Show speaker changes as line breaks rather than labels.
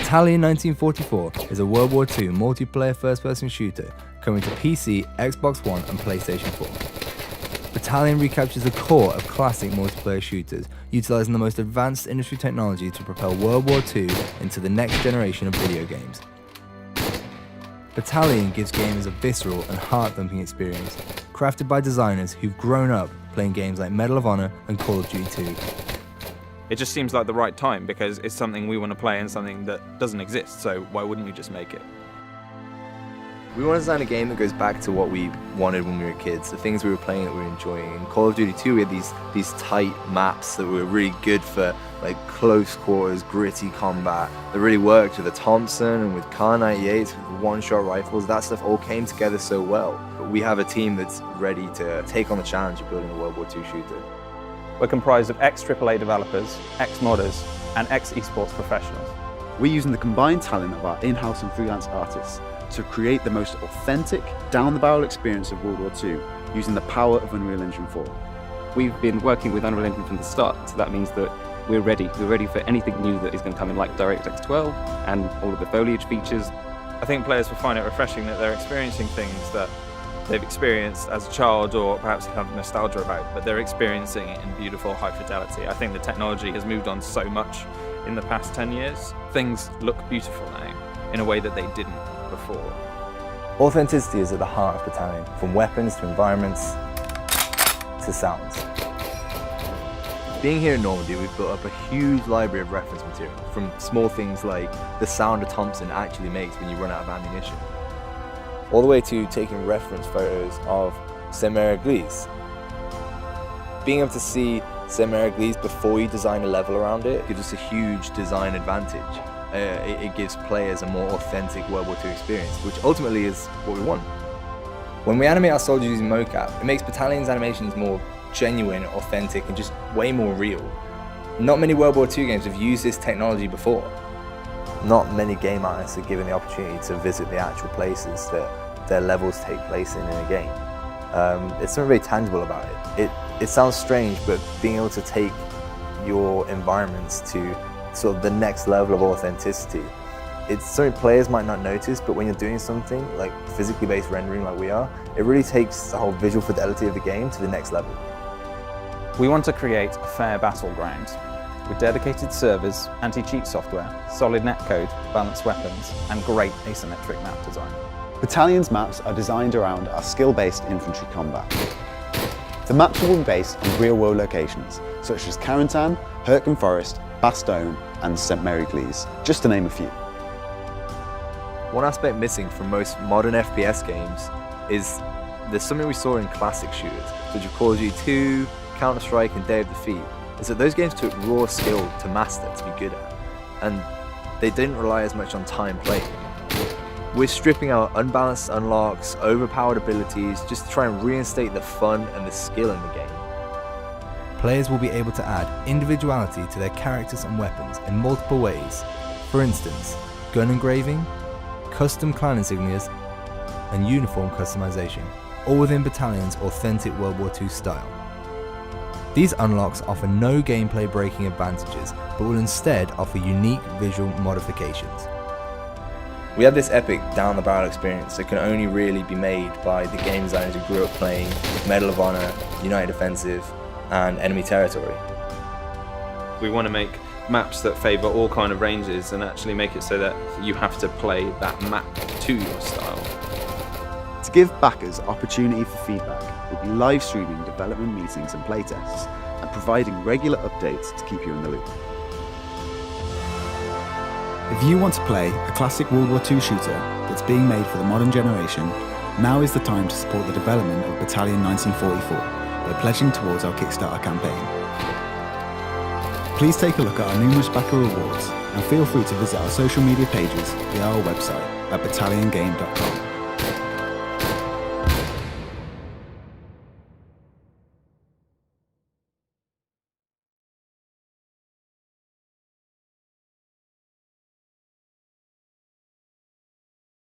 Battalion 1944 is a World War II multiplayer first-person shooter coming to PC, Xbox One and PlayStation 4. Battalion recaptures the core of classic multiplayer shooters, utilising the most advanced industry technology to propel World War II into the next generation of video games. Battalion gives gamers a visceral and heart-thumping experience, crafted by designers who've grown up playing games like Medal of Honor and Call of Duty 2.
It just seems like the right time because it's something we want to play and something that doesn't exist, so why wouldn't we just make it?
We want to design a game that goes back to what we wanted when we were kids, the things we were playing that we were enjoying. In Call of Duty 2 we had these tight maps that were really good for like close quarters, gritty combat, that really worked with the Thompson and with Kar 98s, with one-shot rifles. That stuff all came together so well. But we have a team that's ready to take on the challenge of building a World War II shooter.
We're comprised of ex-AAA developers, ex-modders, and ex-esports professionals.
We're using the combined talent of our in-house and freelance artists to create the most authentic, down-the-barrel experience of World War II, using the power of Unreal Engine 4.
We've been working with Unreal Engine from the start, so that means that we're ready. We're ready for anything new that is going to come in, like DirectX 12 and all of the foliage features.
I think players will find it refreshing that they're experiencing things that they've experienced as a child or perhaps have nostalgia about, but they're experiencing it in beautiful high fidelity. I think the technology has moved on so much in the past 10 years. Things look beautiful now in a way that they didn't before.
Authenticity is at the heart of Battalion, from weapons to environments to sounds. Being here in Normandy, we've built up a huge library of reference material, from small things like the sound a Thompson actually makes when you run out of ammunition, all the way to taking reference photos of Saint-Mère-Église. Being able to see Saint-Mère-Église before you design a level around it gives us a huge design advantage. It gives players a more authentic World War II experience, which ultimately is what we want. When we animate our soldiers using mocap, it makes Battalion's animations more genuine, authentic, and just way more real. Not many World War II games have used this technology before. Not many game artists are given the opportunity to visit the actual places that their levels take place in a game. It's something very tangible about it. It sounds strange, but being able to take your environments to sort of the next level of authenticity, it's something players might not notice, but when you're doing something like physically based rendering like we are, it really takes the whole visual fidelity of the game to the next level.
We want to create a fair battleground with dedicated servers, anti-cheat software, solid netcode, balanced weapons, and great asymmetric map design.
Battalion's maps are designed around our skill-based infantry combat. The maps will be based on real-world locations, such as Carentan, Hurtgen Forest, Bastogne, and Saint-Mère-Église, just to name a few.
One aspect missing from most modern FPS games is there's something we saw in classic shooters, such as Call of Duty 2, Counter-Strike, and Day of Defeat, is that those games took raw skill to master, to be good at, and they didn't rely as much on time played. We're stripping out unbalanced unlocks, overpowered abilities, just to try and reinstate the fun and the skill in the game. Players will be able to add individuality to their characters and weapons in multiple ways. For instance, gun engraving, custom clan insignias, and uniform customization, all within Battalion's authentic World War II style. These unlocks offer no gameplay breaking advantages, but will instead offer unique visual modifications. We have this epic down-the-barrel experience that can only really be made by the game designers who grew up playing Medal of Honor, United Offensive, and Enemy Territory.
We want to make maps that favour all kind of ranges and actually make it so that you have to play that map to your style.
To give backers opportunity for feedback, we'll be live streaming development meetings and playtests, and providing regular updates to keep you in the loop.
If you want to play a classic World War II shooter that's being made for the modern generation, now is the time to support the development of Battalion 1944 by pledging towards our Kickstarter campaign. Please take a look at our numerous backer rewards and feel free to visit our social media pages via our website at battalionGame.com.